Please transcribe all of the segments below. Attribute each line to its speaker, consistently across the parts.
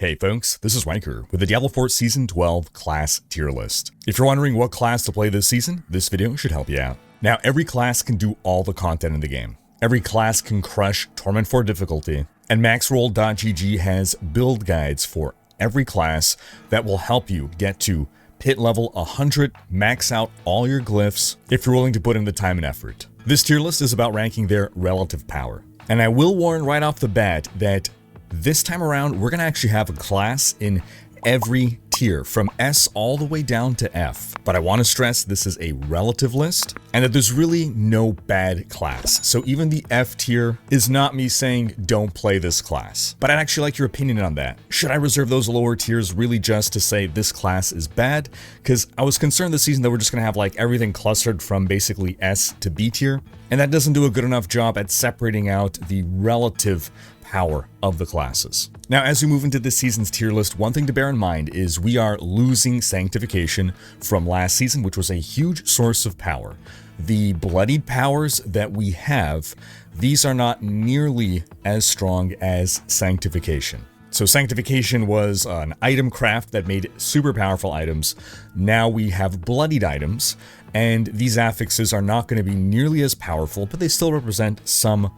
Speaker 1: Hey folks, this is Rhykker with the Diablo 4 Season 12 class tier list. If you're wondering what class to play this season, this video should help you out. Now, every class can do all the content in the game. Every class can crush Torment 4 difficulty, and maxroll.gg has build guides for every class that will help you get to pit level 100, max out all your glyphs if you're willing to put in the time and effort. This tier list is about ranking their relative power. And I will warn right off the bat that this time around, we're going to actually have a class in every tier, from S all the way down to F. But I want to stress this is a relative list, and that there's really no bad class. So even the F tier is not me saying don't play this class. But I'd actually like your opinion on that. Should I reserve those lower tiers really just to say this class is bad? Because I was concerned this season that we're just going to have like everything clustered from basically S to B tier, and that doesn't do a good enough job at separating out the relative power of the classes. Now, as we move into this season's tier list, one thing to bear in mind is we are losing Sanctification from last season, which was a huge source of power. The bloodied powers that we have, these are not nearly as strong as Sanctification. So Sanctification was an item craft that made super powerful items. Now we have bloodied items, and these affixes are not going to be nearly as powerful, but they still represent some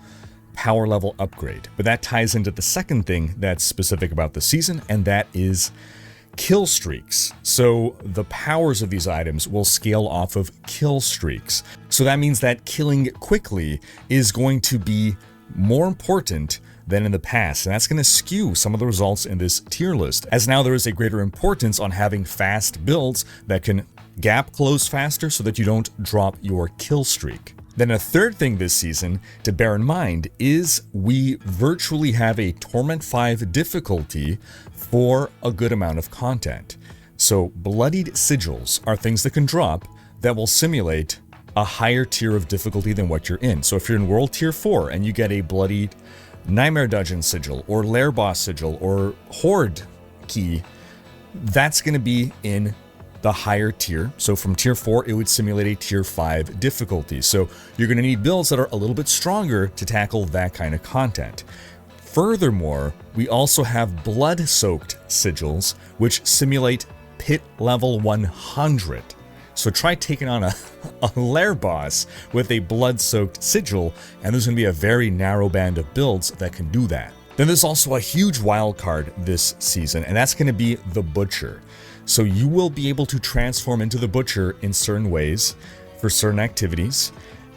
Speaker 1: power level upgrade. But that ties into the second thing that's specific about the season, and that is kill streaks. So the powers of these items will scale off of kill streaks. So that means that killing quickly is going to be more important than in the past, and that's going to skew some of the results in this tier list, as now there is a greater importance on having fast builds that can gap close faster so that you don't drop your kill streak. Then a third thing this season to bear in mind is we virtually have a Torment 5 difficulty for a good amount of content. So bloodied sigils are things that can drop that will simulate a higher tier of difficulty than what you're in. So if you're in World Tier 4 and you get a bloodied Nightmare Dungeon sigil or Lair Boss sigil or Horde key, that's going to be in the higher tier. So from tier 4, it would simulate a tier 5 difficulty. So you're going to need builds that are a little bit stronger to tackle that kind of content. Furthermore, we also have blood-soaked sigils, which simulate pit level 100. So try taking on a Lair boss with a blood-soaked sigil, and there's going to be a very narrow band of builds that can do that. Then there's also a huge wild card this season, and that's going to be the Butcher. So you will be able to transform into the Butcher in certain ways for certain activities,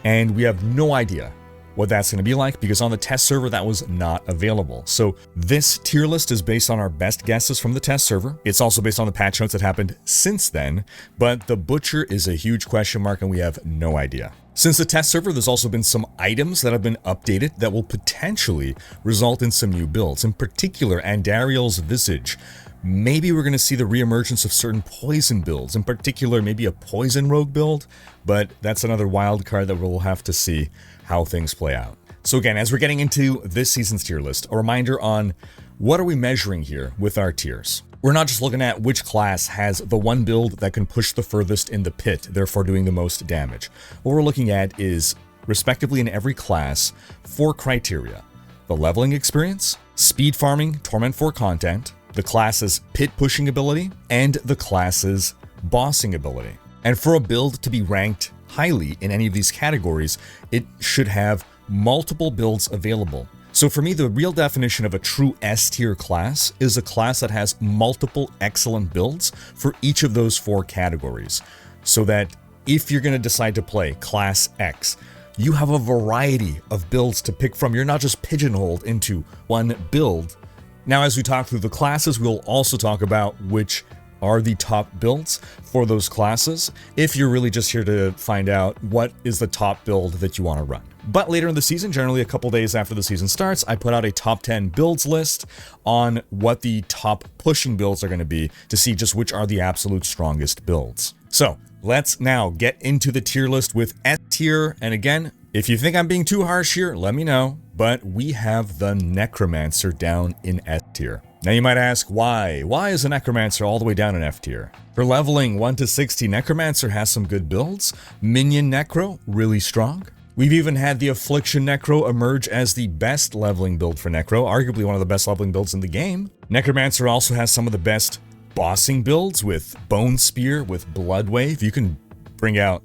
Speaker 1: and we have no idea what that's going to be like because on the test server that was not available. So this tier list is based on our best guesses from the test server. It's also based on the patch notes that happened since then, but the Butcher is a huge question mark and we have no idea. Since the test server, there's also been some items that have been updated that will potentially result in some new builds. In particular, Andariel's Visage. Maybe we're going to see the reemergence of certain poison builds, in particular maybe a poison rogue build, but that's another wild card that we'll have to see how things play out. So again, as we're getting into this season's tier list, a reminder on what are we measuring here with our tiers. We're not just looking at which class has the one build that can push the furthest in the pit, therefore doing the most damage. What we're looking at is, respectively in every class, 4 criteria: the leveling experience, speed farming Torment 4 content, the class's pit pushing ability, and the class's bossing ability. And for a build to be ranked highly in any of these categories, it should have multiple builds available. So for me, the real definition of a true S tier class is a class that has multiple excellent builds for each of those 4 categories. So that if you're going to decide to play class X, you have a variety of builds to pick from. You're not just pigeonholed into one build. Now, as we talk through the classes, we'll also talk about which are the top builds for those classes, if you're really just here to find out what is the top build that you want to run. But later in the season, generally a couple days after the season starts, I put out a top 10 builds list on what the top pushing builds are going to be to see just which are the absolute strongest builds. So let's now get into the tier list with S tier. And again, if you think I'm being too harsh here, let me know. But we have the Necromancer down in S tier. Now you might ask, why? Why is the Necromancer all the way down in F tier? For leveling 1 to 60, Necromancer has some good builds. Minion Necro, really strong. We've even had the Affliction Necro emerge as the best leveling build for Necro, arguably one of the best leveling builds in the game. Necromancer also has some of the best bossing builds with Bone Spear, with Blood Wave. You can bring out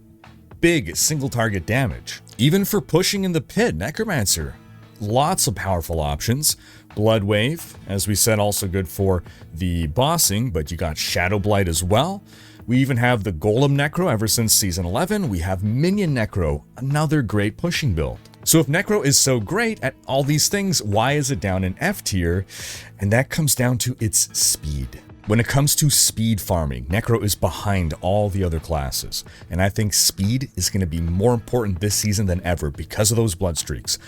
Speaker 1: big single target damage. Even for pushing in the pit, Necromancer, lots of powerful options. Blood Wave, as we said, also good for the bossing, but you got Shadow Blight as well. We even have the Golem Necro ever since Season 11. We have Minion Necro, another great pushing build. So if Necro is so great at all these things, why is it down in F tier? And that comes down to its speed. When it comes to speed farming, Necro is behind all the other classes, and I think speed is going to be more important this season than ever because of those blood streaks,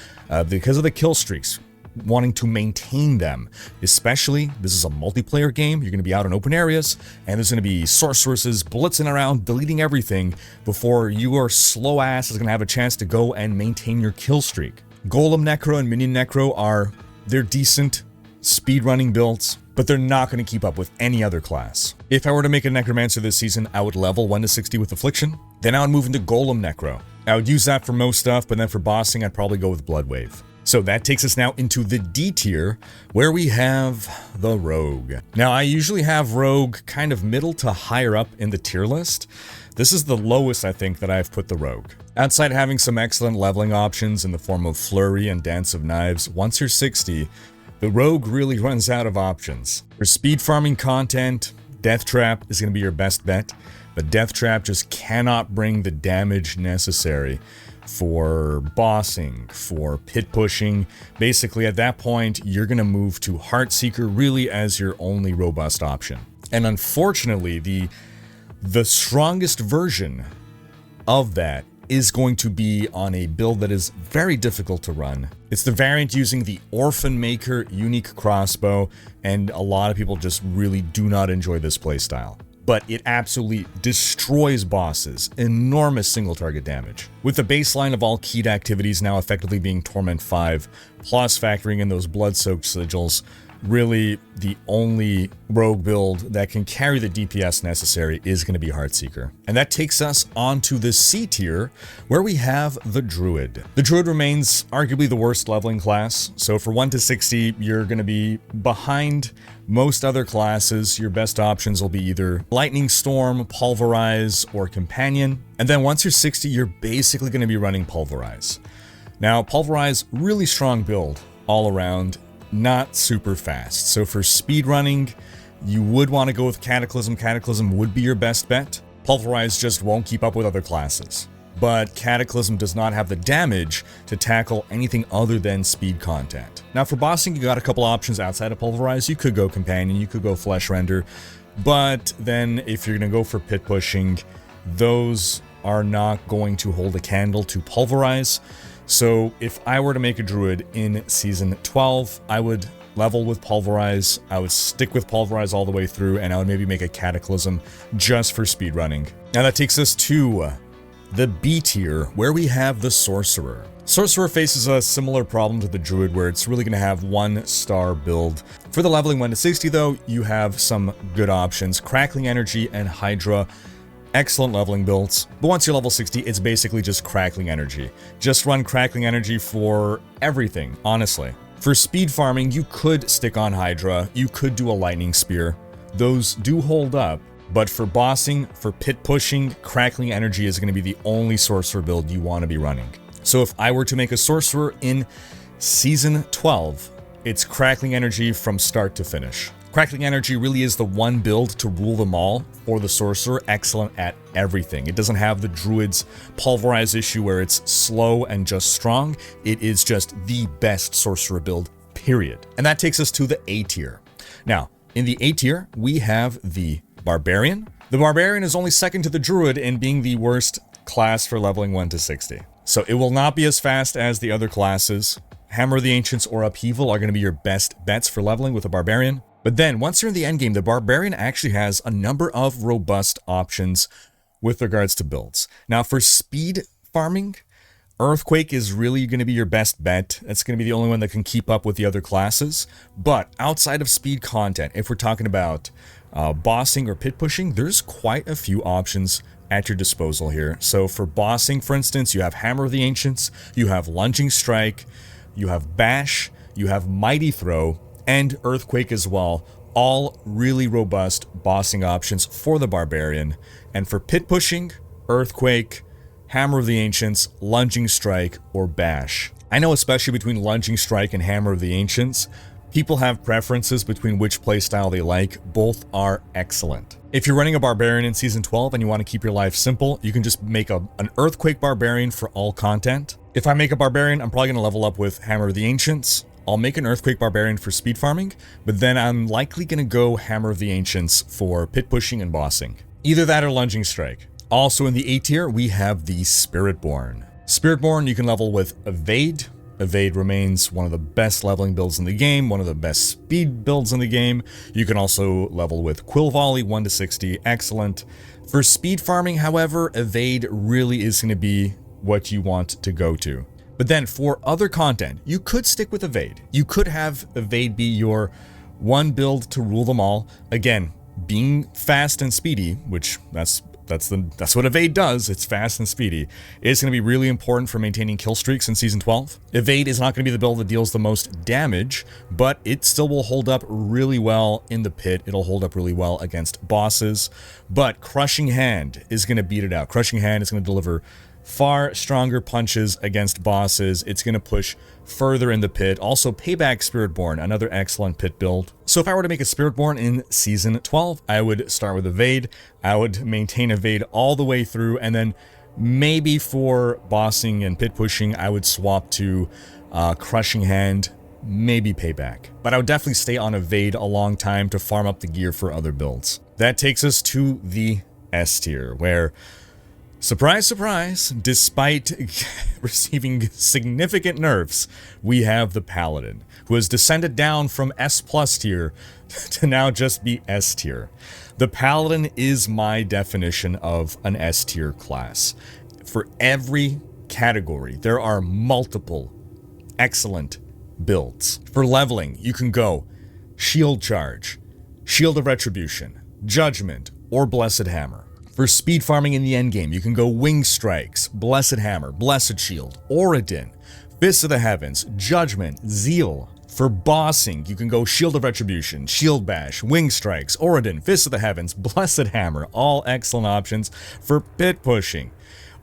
Speaker 1: because of the kill streaks, wanting to maintain them. Especially, this is a multiplayer game, you're going to be out in open areas, and there's going to be sorceresses blitzing around, deleting everything, before your slow ass is going to have a chance to go and maintain your kill streak. Golem Necro and Minion Necro they're decent speedrunning builds, but they're not going to keep up with any other class. If I were to make a Necromancer this season, I would level 1 to 60 with Affliction. Then I would move into Golem Necro. I would use that for most stuff, but then for bossing, I'd probably go with Blood Wave. So that takes us now into the D tier, where we have the Rogue. Now, I usually have Rogue kind of middle to higher up in the tier list. This is the lowest, I think, that I've put the Rogue. Outside having some excellent leveling options in the form of Flurry and Dance of Knives, once you're 60, the Rogue really runs out of options. For speed farming content, Death Trap is going to be your best bet, but Death Trap just cannot bring the damage necessary for bossing, for pit pushing. Basically, at that point, you're going to move to Heartseeker really as your only robust option. And unfortunately, the strongest version of that is going to be on a build that is very difficult to run. It's the variant using the Orphan Maker unique crossbow, and a lot of people just really do not enjoy this playstyle. But it absolutely destroys bosses, enormous single target damage. With the baseline of all keyed activities now effectively being Torment 5, plus factoring in those blood-soaked sigils, really the only rogue build that can carry the DPS necessary is going to be Heartseeker. And that takes us on to the C tier, where we have the Druid. The Druid remains arguably the worst leveling class, so for 1 to 60, you're going to be behind most other classes. Your best options will be either Lightning Storm, Pulverize, or Companion. And then once you're 60, you're basically going to be running Pulverize. Now, Pulverize, really strong build all around, not super fast. So for speedrunning, you would want to go with Cataclysm. Cataclysm would be your best bet. Pulverize just won't keep up with other classes. But Cataclysm does not have the damage to tackle anything other than speed content. Now for bossing, you got a couple options outside of Pulverize. You could go Companion, you could go Flesh Render, but then if you're going to go for pit pushing, those are not going to hold a candle to Pulverize. So if I were to make a Druid in Season 12, I would level with Pulverize, I would stick with Pulverize all the way through, and I would maybe make a Cataclysm just for speedrunning. Now that takes us to the B tier, where we have the Sorcerer. Sorcerer faces a similar problem to the Druid, where it's really going to have 1-star build. For the leveling 1 to 60 though, you have some good options. Crackling Energy and Hydra, excellent leveling builds, but once you're level 60, it's basically just Crackling Energy. Just run Crackling Energy for everything, honestly. For speed farming, you could stick on Hydra, you could do a Lightning Spear. Those do hold up, but for bossing, for pit pushing, Crackling Energy is going to be the only Sorcerer build you want to be running. So if I were to make a Sorcerer in Season 12, it's Crackling Energy from start to finish. Crackling Energy really is the one build to rule them all for the Sorcerer, excellent at everything. It doesn't have the Druid's Pulverize issue where it's slow and just strong. It is just the best Sorcerer build, period. And that takes us to the A tier. Now, in the A tier, we have the Barbarian. The Barbarian is only second to the Druid in being the worst class for leveling 1 to 60. So it will not be as fast as the other classes. Hammer of the Ancients or Upheaval are going to be your best bets for leveling with a Barbarian. But then, once you're in the endgame, the Barbarian actually has a number of robust options with regards to builds. Now, for speed farming, Earthquake is really going to be your best bet. It's going to be the only one that can keep up with the other classes. But outside of speed content, if we're talking about bossing or pit pushing, there's quite a few options at your disposal here. So for bossing, for instance, you have Hammer of the Ancients, you have Lunging Strike, you have Bash, you have Mighty Throw, and Earthquake as well. All really robust bossing options for the Barbarian. And for pit pushing, Earthquake, Hammer of the Ancients, Lunging Strike, or Bash. I know especially between Lunging Strike and Hammer of the Ancients, people have preferences between which playstyle they like. Both are excellent. If you're running a Barbarian in Season 12 and you want to keep your life simple, you can just make an Earthquake Barbarian for all content. If I make a Barbarian, I'm probably going to level up with Hammer of the Ancients. I'll make an Earthquake Barbarian for speed farming, but then I'm likely going to go Hammer of the Ancients for pit pushing and bossing. Either that or Lunging Strike. Also in the A tier, we have the Spiritborn. Spiritborn you can level with Evade. Evade remains one of the best leveling builds in the game, one of the best speed builds in the game. You can also level with Quill Volley, 1 to 60, excellent. For speed farming, however, Evade really is going to be what you want to go to. But then for other content, you could stick with Evade. You could have Evade be your one build to rule them all. Again, being fast and speedy, which that's what Evade does, it's fast and speedy, is going to be really important for maintaining kill streaks in Season 12. Evade is not going to be the build that deals the most damage, but it still will hold up really well in the pit. It'll hold up really well against bosses, but Crushing Hand is going to beat it out. Crushing Hand is going to deliver far stronger punches against bosses. It's going to push further in the pit. Also, Payback Spiritborn, another excellent pit build. So if I were to make a Spiritborn in Season 12, I would start with Evade. I would maintain Evade all the way through, and then maybe for bossing and pit pushing, I would swap to Crushing Hand, maybe Payback. But I would definitely stay on Evade a long time to farm up the gear for other builds. That takes us to the S tier, where surprise, surprise, despite receiving significant nerfs, we have the Paladin, who has descended down from S+ tier to now just be S tier. The Paladin is my definition of an S tier class. For every category, there are multiple excellent builds. For leveling, you can go Shield Charge, Shield of Retribution, Judgment, or Blessed Hammer. For speed farming in the endgame, you can go Wing Strikes, Blessed Hammer, Blessed Shield, Oradin, Fist of the Heavens, Judgment, Zeal. For bossing, you can go Shield of Retribution, Shield Bash, Wing Strikes, Oradin, Fist of the Heavens, Blessed Hammer, all excellent options. For pit pushing,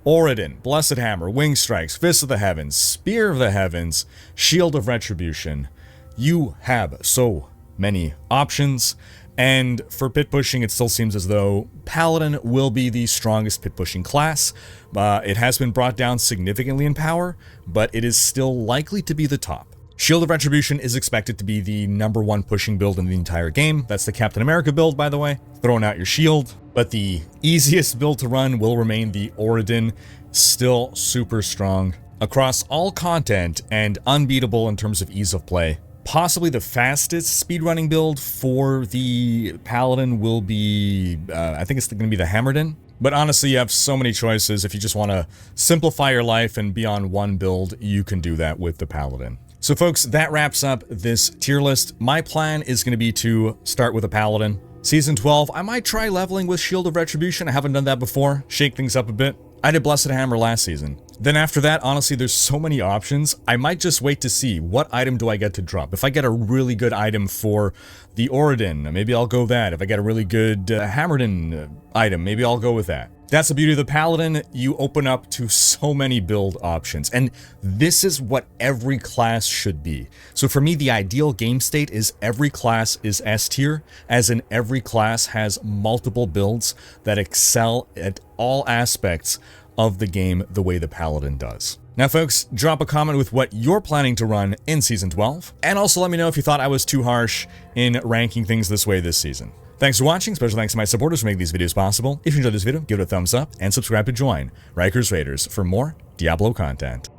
Speaker 1: Oradin, Blessed Hammer, Wing Strikes, Fist of the Heavens, Spear of the Heavens, Shield of Retribution. You have so many options. And for pit pushing, it still seems as though Paladin will be the strongest pit pushing class. It has been brought down significantly in power, but it is still likely to be the top. Shield of Retribution is expected to be the #1 pushing build in the entire game. That's the Captain America build, by the way. Throwing out your shield. But the easiest build to run will remain the Oradin, still super strong across all content and unbeatable in terms of ease of play. Possibly the fastest speedrunning build for the Paladin will be, I think it's going to be the Hammerdin. But honestly, you have so many choices. If you just want to simplify your life and be on one build, you can do that with the Paladin. So folks, that wraps up this tier list. My plan is going to be to start with a Paladin. Season 12, I might try leveling with Shield of Retribution. I haven't done that before. Shake things up a bit. I did Blessed Hammer last season. Then after that, honestly, there's so many options. I might just wait to see what item do I get to drop. If I get a really good item for the Oradin, maybe I'll go that. If I get a really good Hammerdin item, maybe I'll go with that. That's the beauty of the Paladin. You open up to so many build options, and this is what every class should be. So for me, the ideal game state is every class is S tier, as in every class has multiple builds that excel at all aspects of the game the way the Paladin does. Now folks, drop a comment with what you're planning to run in Season 12, and also let me know if you thought I was too harsh in ranking things this way this season. Thanks for watching, special thanks to my supporters for making these videos possible. If you enjoyed this video, give it a thumbs up and subscribe to join Rhykkers Raiders for more Diablo content.